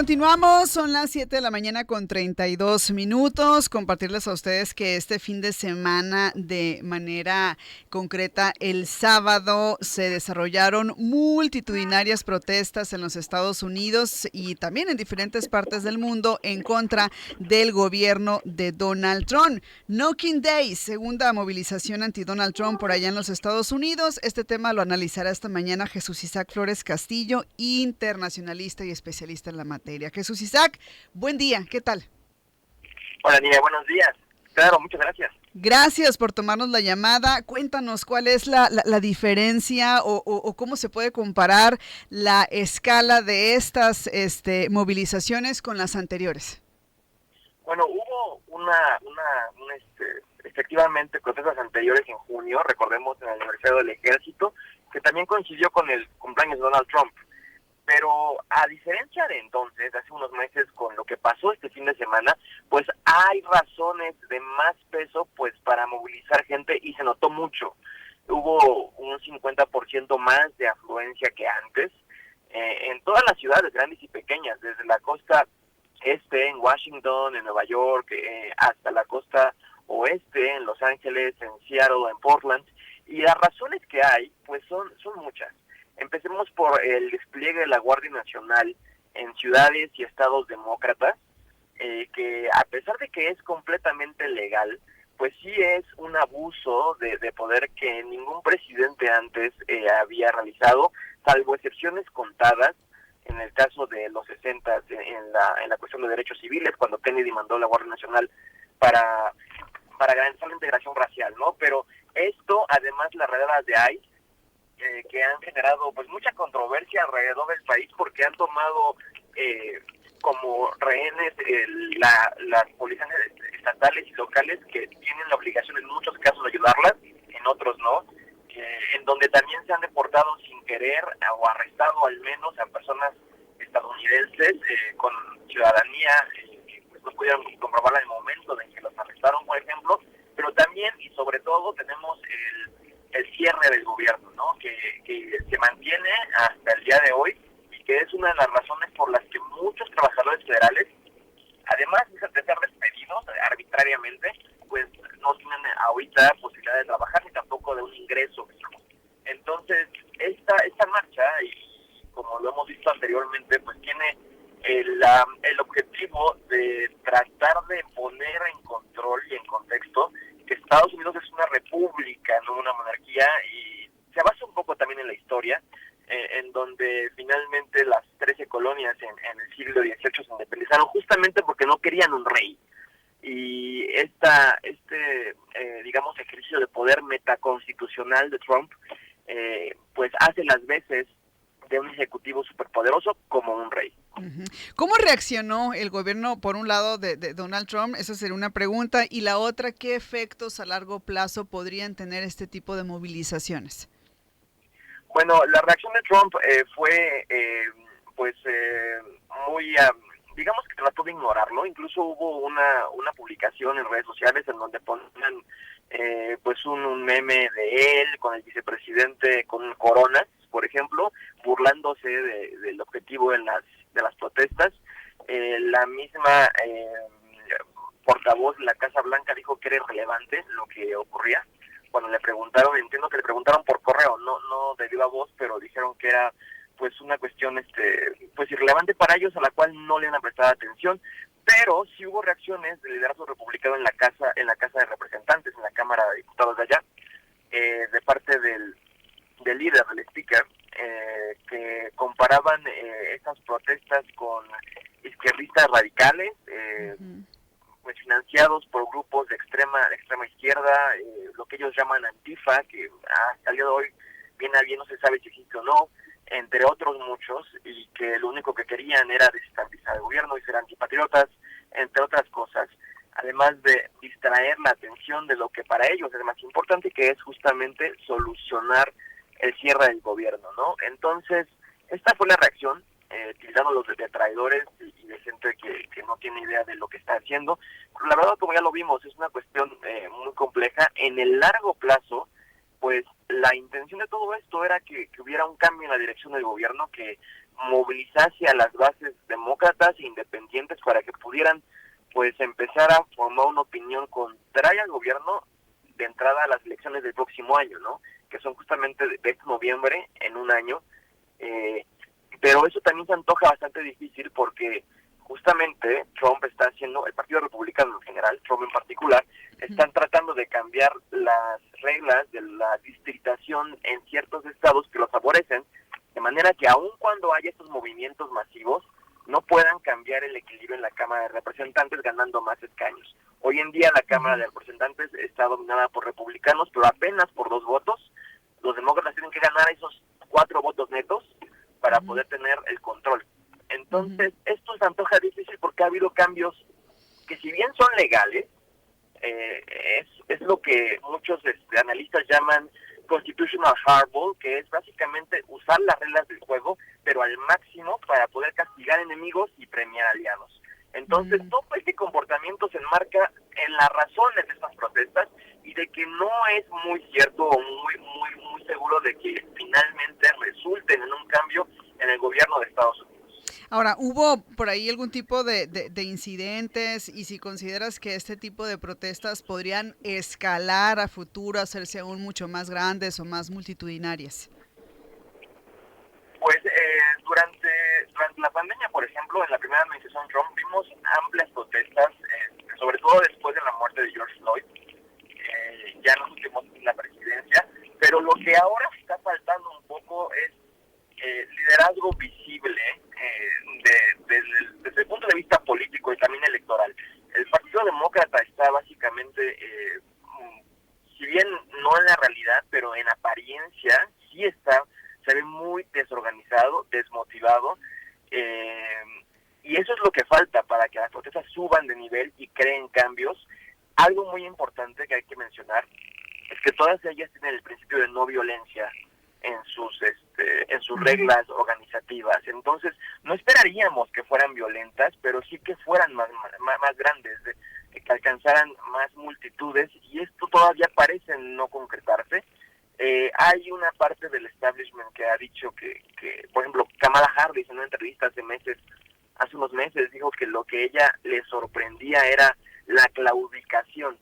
Continuamos, son las 7 de la mañana con 32 minutos. Compartirles a ustedes que este fin de semana, de manera concreta, el sábado se desarrollaron multitudinarias protestas en los Estados Unidos y también en diferentes partes del mundo en contra del gobierno de Donald Trump. Knocking Day, segunda movilización anti-Donald Trump por allá en los Estados Unidos. Este tema lo analizará esta mañana Jesús Isaac Flores Castillo, internacionalista y especialista en la materia. Jesús Isaac, buen día, ¿qué tal? Hola, Niña, buenos días. Claro, muchas gracias. Gracias por tomarnos la llamada. Cuéntanos cuál es la diferencia o cómo se puede comparar la escala de estas movilizaciones con las anteriores. Bueno, hubo efectivamente protestas anteriores en junio, recordemos en el aniversario del Ejército, que también coincidió con el cumpleaños de Donald Trump. Pero a diferencia de entonces, hace unos meses, con lo que pasó este fin de semana, pues hay razones de más peso pues para movilizar gente y se notó mucho. Hubo un 50% más de afluencia que antes en todas las ciudades grandes y pequeñas, desde la costa este en Washington, en Nueva York, hasta la costa oeste en Los Ángeles, en Seattle, en Portland. Y las razones que hay pues son muchas. Empecemos por el despliegue de la Guardia Nacional en ciudades y estados demócratas, que a pesar de que es completamente legal, pues sí es un abuso de poder que ningún presidente antes había realizado, salvo excepciones contadas, en el caso de los 60 en la cuestión de derechos civiles, cuando Kennedy mandó la Guardia Nacional para garantizar la integración racial, ¿no? Pero esto, además, las redadas de ICE, que han generado pues mucha controversia alrededor del país porque han tomado como rehenes las policías estatales y locales que tienen la obligación en muchos casos de ayudarlas, en otros no, en donde también se han deportado sin querer o arrestado al menos a personas estadounidenses con ciudadanía que pues no pudieron comprobarla en el momento en que los arrestaron, por ejemplo, pero también y sobre todo tenemos el cierre del gobierno, ¿no? Que se mantiene hasta el día de hoy y que es una de las razones por las que muchos trabajadores federales, además de ser despedidos arbitrariamente, pues no tienen ahorita posibilidad de trabajar ni tampoco de un ingreso. Entonces, esta marcha, y como lo hemos visto anteriormente, pues tiene el objetivo de tratar de poner en control y en contexto que Estados Unidos es una república, no una monarquía, y se basa un poco también en la historia, en donde finalmente las 13 colonias en el siglo XVIII se independizaron justamente porque no querían un rey. Y digamos, ejercicio de poder metaconstitucional de Trump, pues hace las veces de un ejecutivo superpoderoso como un rey. ¿Cómo reaccionó el gobierno, por un lado, de Donald Trump? Esa sería una pregunta. Y la otra, ¿qué efectos a largo plazo podrían tener este tipo de movilizaciones? Bueno, la reacción de Trump fue muy, digamos que trató de ignorarlo. Incluso hubo una publicación en redes sociales en donde ponían pues un meme de él con el vicepresidente con coronas, por ejemplo, burlándose del objetivo de las protestas. La misma portavoz de la Casa Blanca dijo que era irrelevante lo que ocurría. Cuando le preguntaron, entiendo que le preguntaron por correo, no de viva voz, pero dijeron que era pues una cuestión pues irrelevante para ellos, a la cual no le han prestado atención. Pero sí hubo reacciones del liderazgo republicano en la Casa de Representantes, en la Cámara de Diputados de allá, de parte del líder, del speaker, que comparaban estas protestas con izquierdistas radicales, pues financiados por grupos de extrema izquierda, lo que ellos llaman Antifa, que hasta el día de hoy bien a bien no se sabe si existe o no, entre otros muchos, y que lo único que querían era desestabilizar el gobierno y ser antipatriotas, entre otras cosas, además de distraer la atención de lo que para ellos es más importante, que es justamente solucionar el cierre del gobierno, ¿no? Entonces, esta fue la reacción, tildándolos de traidores y de gente que no tiene idea de lo que está haciendo. Pero la verdad, como ya lo vimos, es una cuestión muy compleja. En el largo plazo, pues la intención de todo esto era que hubiera un cambio en la dirección del gobierno, que movilizase a las bases demócratas e independientes para que pudieran pues empezar a formar una opinión contraria al gobierno de entrada a las elecciones del próximo año, ¿no? Que son justamente de este noviembre, en un año. Pero eso también se antoja bastante difícil porque justamente Trump está haciendo, el Partido Republicano en general, Trump en particular, están tratando de cambiar las reglas de la distritación en ciertos estados que los favorecen, de manera que aun cuando haya estos movimientos masivos, no puedan cambiar el equilibrio en la Cámara de Representantes ganando más escaños. Hoy en día la Cámara de Representantes está dominada por republicanos, pero apenas por 2 votos. Los demócratas tienen que ganar esos 4 votos netos para poder tener el control. Entonces, esto se antoja difícil porque ha habido cambios que, si bien son legales, es lo que muchos analistas llaman constitutional hardball, que es básicamente usar las reglas del juego, pero al máximo para poder castigar enemigos y premiar aliados. Entonces, todo este comportamiento se enmarca en las razones de estas protestas y de que no es muy cierto o muy seguro de que finalmente resulten en un cambio en el gobierno de Estados Unidos. Ahora, ¿hubo por ahí algún tipo de incidentes y si consideras que este tipo de protestas podrían escalar a futuro, hacerse aún mucho más grandes o más multitudinarias? Pues durante la pandemia, por ejemplo, en la primera administración Trump vimos amplias protestas, sobre todo después de la muerte de George Floyd, ya en los últimos en la presidencia, pero lo que ahora está faltando un poco es liderazgo visible desde el punto de vista político y también electoral. El Partido Demócrata está básicamente, si bien no en la realidad, pero en apariencia, sí está, se ve muy desorganizado, desmotivado, y eso es lo que falta para que las protestas suban de nivel y creen cambios. Algo muy importante que hay que mencionar es que todas ellas tienen el principio de no violencia en sus reglas organizativas. Entonces, no esperaríamos que fueran violentas, pero sí que fueran más grandes, que alcanzaran más multitudes, y esto todavía parece no concretarse. Hay una parte del establishment que ha dicho que, por ejemplo, Kamala Harris en una entrevista hace unos meses dijo que lo que ella le sorprendía era la claudicación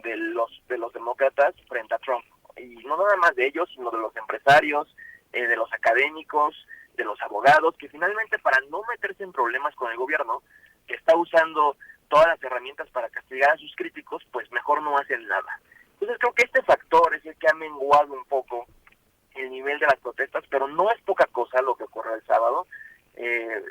de los demócratas frente a Trump. Y no nada más de ellos, sino de los empresarios, de los académicos, de los abogados, que finalmente, para no meterse en problemas con el gobierno, que está usando todas las herramientas para castigar a sus críticos, pues mejor no hacen nada. Entonces creo que este factor es el que ha menguado un poco el nivel de las protestas, pero no es poca cosa lo que ocurrió el sábado.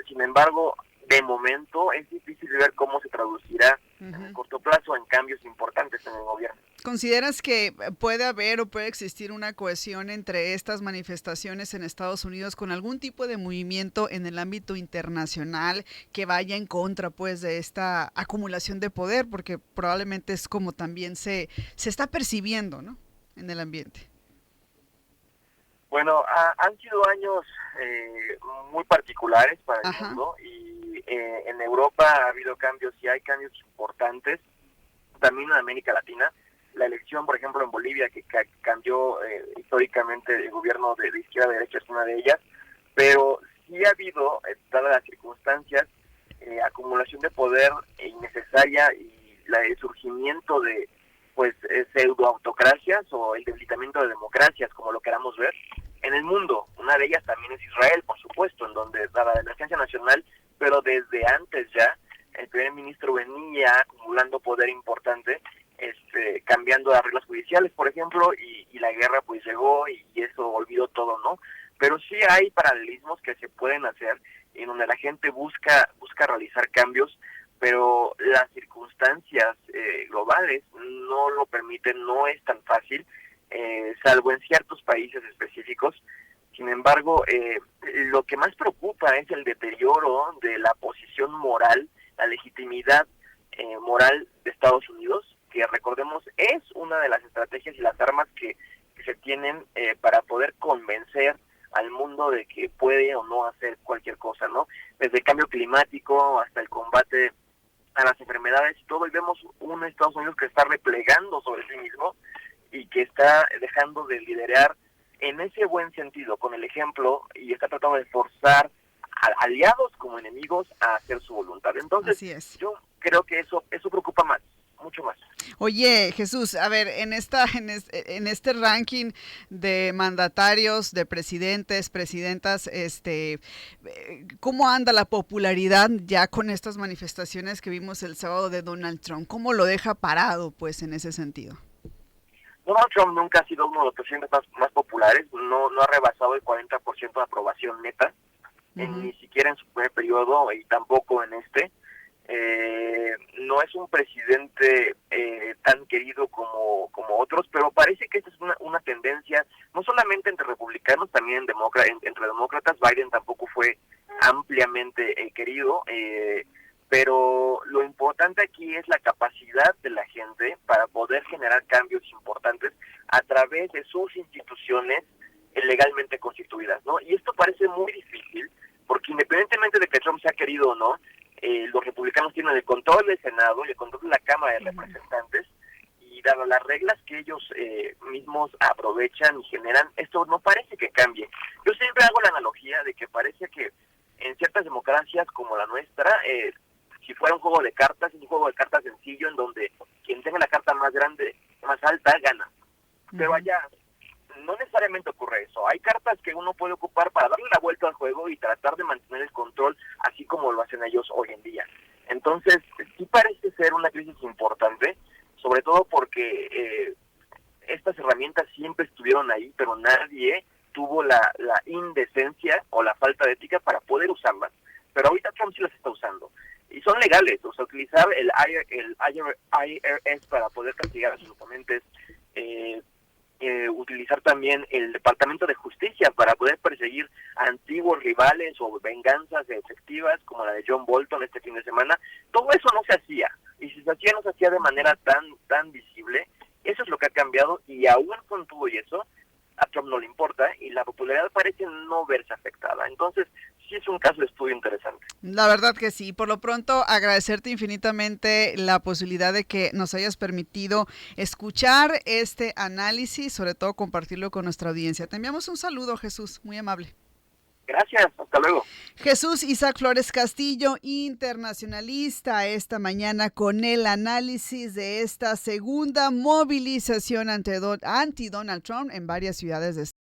Sin embargo, de momento es difícil ver cómo se traducirá en el corto plazo en cambios importantes en el gobierno. ¿Consideras que puede haber o puede existir una cohesión entre estas manifestaciones en Estados Unidos con algún tipo de movimiento en el ámbito internacional que vaya en contra, pues, de esta acumulación de poder? Porque probablemente es como también se está percibiendo, ¿no?, en el ambiente. Bueno, han sido años muy particulares para el mundo, y en Europa ha habido cambios, y hay cambios importantes, también en América Latina. La elección, por ejemplo, en Bolivia, que cambió históricamente el gobierno de izquierda a derecha, es una de ellas, pero sí ha habido, dadas las circunstancias, acumulación de poder innecesaria y el surgimiento de pseudoautocracias o el debilitamiento de democracias, como lo queramos ver, en el mundo. Una de ellas también es Israel, por supuesto, en donde, dada la emergencia nacional, pero desde antes ya, el primer ministro venía acumulando poder importante, cambiando las reglas judiciales, por ejemplo, y la guerra pues llegó y eso olvidó todo, ¿no? Pero sí hay paralelismos que se pueden hacer en donde la gente busca realizar cambios, pero las circunstancias globales no lo permiten, no es tan fácil, salvo en ciertos países específicos. Sin embargo, lo que más preocupa es el deterioro de la posición moral, la legitimidad moral de Estados Unidos, que recordemos es una de las estrategias y las armas que se tienen para poder convencer al mundo de que puede o no hacer cualquier cosa, ¿no? Desde el cambio climático hasta el combate a las enfermedades y todo, y vemos un Estados Unidos que está replegando sobre sí mismo y que está dejando de liderar en ese buen sentido, con el ejemplo, y está tratando de forzar a aliados como enemigos a hacer su voluntad. Entonces, Así es. yo creo que eso preocupa más, mucho más. Oye, Jesús, a ver, en este ranking de mandatarios, de presidentes, presidentas, ¿cómo anda la popularidad ya con estas manifestaciones que vimos el sábado de Donald Trump? ¿Cómo lo deja parado, pues, en ese sentido? Donald Trump nunca ha sido uno de los presidentes más populares, no ha rebasado el 40% de aprobación neta, ni siquiera en su primer periodo y tampoco en este. No es un presidente tan querido como otros, pero parece que esta es una tendencia, no solamente entre republicanos, también entre demócratas. Biden tampoco fue ampliamente querido, pero lo importante aquí es la capacidad de la gente para poder generar cambios importantes a través de sus instituciones legalmente constituidas, ¿no? Y esto parece muy difícil, porque independientemente de que Trump sea querido o no, los republicanos tienen el control del Senado y el control de la Cámara de Representantes, y dado las reglas que ellos mismos aprovechan y generan, esto no parece que cambie. Yo siempre hago la analogía de que parece que en ciertas democracias como la nuestra, si fuera un juego de cartas, es un juego de cartas sencillo en donde quien tenga la carta más grande, más alta, gana. Pero allá no necesariamente ocurre eso. Hay cartas que uno puede ocupar para darle la vuelta al juego y tratar de mantener el control, así como lo hacen ellos hoy en día. Entonces, sí parece ser una crisis importante, sobre todo porque estas herramientas siempre estuvieron ahí, pero nadie tuvo la indecencia o la falta de ética para poder usarlas. Pero ahorita Trump sí las está usando. Y son legales, o sea, utilizar el IRS para poder castigar a sus oponentes, utilizar también el Departamento de Justicia para poder perseguir a antiguos rivales o venganzas efectivas como la de John Bolton este fin de semana. Todo eso no se hacía, y si se hacía no se hacía de manera tan visible. Eso es lo que ha cambiado, y aún con todo y eso a Trump no le importa y la popularidad parece no verse afectada. Entonces sí es un caso de estudio interesante. La verdad que sí. Por lo pronto, agradecerte infinitamente la posibilidad de que nos hayas permitido escuchar este análisis, sobre todo compartirlo con nuestra audiencia. Te enviamos un saludo, Jesús, muy amable. Gracias, hasta luego. Jesús Isaac Flores Castillo, internacionalista, esta mañana con el análisis de esta segunda movilización anti Donald Trump en varias ciudades de